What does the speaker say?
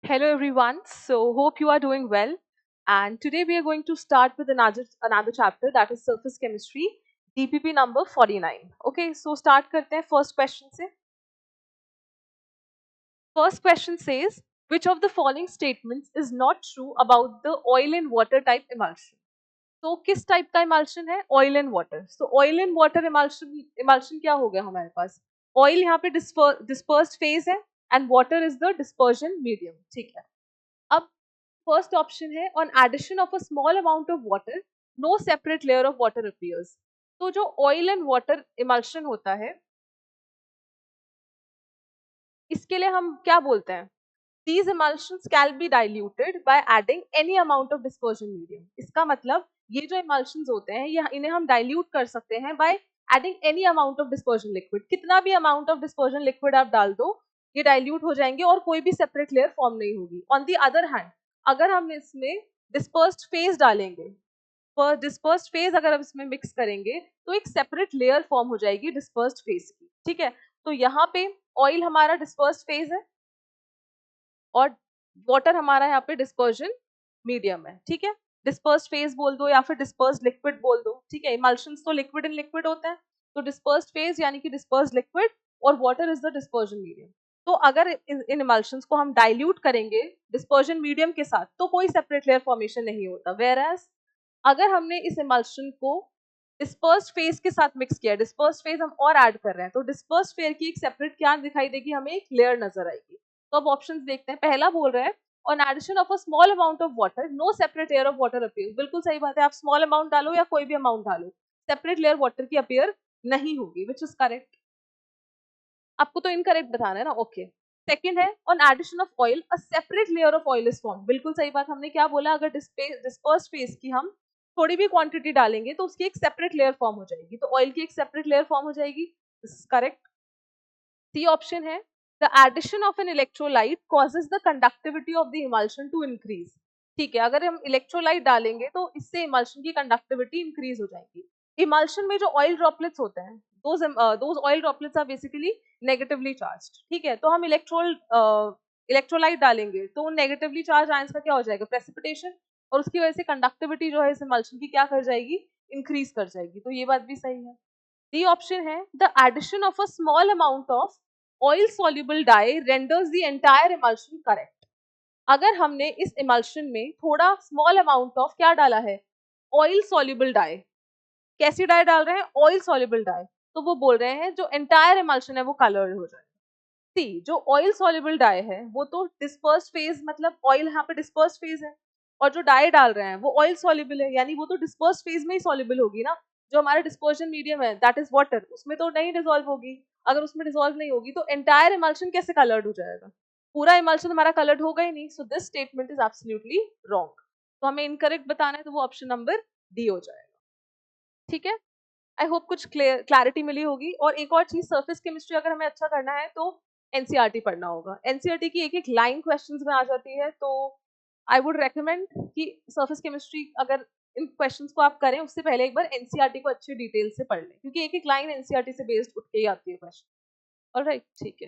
Hello everyone. So hope you are doing well. And today we are going to start with another chapter, that is surface chemistry, DPP number 49. Okay, so start करते हैं first question से. First question says, which of the following statements is not true about the oil and water type emulsion? तो किस type का emulsion है? Oil and water. So oil and water emulsion क्या हो गया हमारे पास? ऑयल यहाँ पे डिस्पर्स्ड फेज है and water is the dispersion medium. ठीक है. अब फर्स्ट ऑप्शन है, on addition of a small amount of water no separate layer of water appears. तो जो ऑयल एंड वाटर इमल्शन होता है, इसके लिए हम क्या बोलते हैं? These emulsions can be diluted by adding any amount of dispersion medium. इसका मतलब ये जो emulsions होते हैं, ये इन्हें हम dilute कर सकते हैं by adding any amount of dispersion liquid. कितना भी amount of dispersion liquid आप डाल दो, ये dilute हो जाएंगे और कोई भी separate layer form नहीं होगी. On the other hand, अगर हम इसमें dispersed phase डालेंगे, पर dispersed phase अगर हम इसमें mix करेंगे, तो एक separate layer form हो जाएगी dispersed phase की. ठीक है. तो यहाँ पे oil हमारा dispersed phase है और वाटर हमारा यहाँ पे डिस्पर्जन मीडियम है. ठीक है. डिस्पर्स्ड फेज बोल दो या फिर डिस्पर्स्ड लिक्विड बोल दो. ठीक है. इमल्शंस तो लिक्विड इन लिक्विड होते हैं, तो डिस्पर्स्ड फेज यानी कि डिस्पर्स्ड लिक्विड और water is the dispersion medium. तो अगर इन इमल्शंस को हम डाइल्यूट करेंगे डिस्पर्जन मीडियम के साथ, तो कोई सेपरेट लेयर फॉर्मेशन नहीं होता. वेयरएज अगर हमने इस इमल्शन को डिस्पर्स्ड फेज के साथ मिक्स किया, डिस्पर्स्ड फेज हम और ऐड कर रहे हैं, तो डिस्पर्स्ड फेज की एक सेपरेट क्या दिखाई देगी? हमें एक लेयर नजर आएगी. तो अब ऑप्शंस देखते हैं. पहला बोल रहा है, on addition of a small amount of water no separate layer of water appears. बिल्कुल सही बात है. आप स्मॉल अमाउंट डालो या कोई भी अमाउंट डालो, सेपरेट लेयर वाटर की अपीयर नहीं होगी, विच इज करेक्ट. आपको तो इनकरेक्ट बताना है ना. ओके. सेकंड है, on addition of oil a separate layer of oil is form. बिल्कुल सही बात. हमने क्या बोला? अगर डिस्पर्स्ड फेज की हम थोड़ी भी क्वांटिटी डालेंगे तो उसकी एक सेपरेट लेयर फॉर्म हो जाएगी. तो ऑयल की एक सेपरेट लेयर फॉर्म हो जाएगी. This is correct. C option है, the addition of an electrolyte causes the conductivity of the emulsion to increase. ठीक है. अगर हम इलेक्ट्रोलाइट डालेंगे तो इससे इमल्शन की कंडक्टिविटी इंक्रीज हो जाएगी. इमल्शन में जो ऑयल ड्रॉपलेट्स होते हैं, those oil droplets are basically negatively charged. ठीक है. तो हम इलेक्ट्रोलाइट डालेंगे तो नेगेटिवली चार्ज आयंस का क्या हो जाएगा? प्रेसिपिटेशन. और उसकी वजह से कंडक्टिविटी जो है इस इमल्शन की क्या कर जाएगी? इंक्रीज कर जाएगी. तो ये बात भी सही है. डी ऑप्शन है, the addition of a small amount of oil soluble dye renders the entire emulsion correct. अगर हमने इस इमल्शन में थोड़ा स्मॉल अमाउंट ऑफ क्या डाला है? Oil soluble dye. कैसी डाई डाल रहे हैं? Oil soluble dye. तो वो बोल रहे हैं जो एंटायर इमल्शन है वो कलर्ड हो जाए. सी, जो ऑयल सॉल्युबल डाई है वो तो डिस्पर्स्ड फेज, मतलब ऑयल यहाँ पे डिस्पर्स्ड फेज है, और जो डाई डाल रहे हैं वो ऑयल सॉल्युबल है, यानी वो तो डिस्पर्स्ड फेज में ही सॉल्युबल होगी ना. जो हमारा डिस्पर्जन मीडियम है दैट इज वाटर, उसमें तो नहीं डिसॉल्व होगी. अगर उसमें डिसॉल्व नहीं होगी तो एंटायर इमल्शन कैसे कलर्ड हो जाएगा? पूरा इमल्शन हमारा कलर्ड होगा ही नहीं. So this statement is absolutely wrong. तो हमें इनकरेक्ट बताना है, तो वो ऑप्शन नंबर डी हो जाएगा. ठीक है. आई होप कुछ क्लैरिटी मिली होगी. और एक और चीज, सरफेस केमिस्ट्री अगर हमें अच्छा करना है तो एनसीईआरटी पढ़ना होगा. एनसीईआरटी की एक एक लाइन क्वेश्चंस में आ जाती है, तो आई वुड रेकमेंड कि सरफेस केमिस्ट्री अगर इन क्वेश्चंस को आप करें उससे पहले एक बार एनसीईआरटी को अच्छी डिटेल से पढ़ लें, क्योंकि एक एक लाइन एनसीईआरटी से बेस्ड उठ के ही आती है क्वेश्चन. ऑलराइट. ठीक है.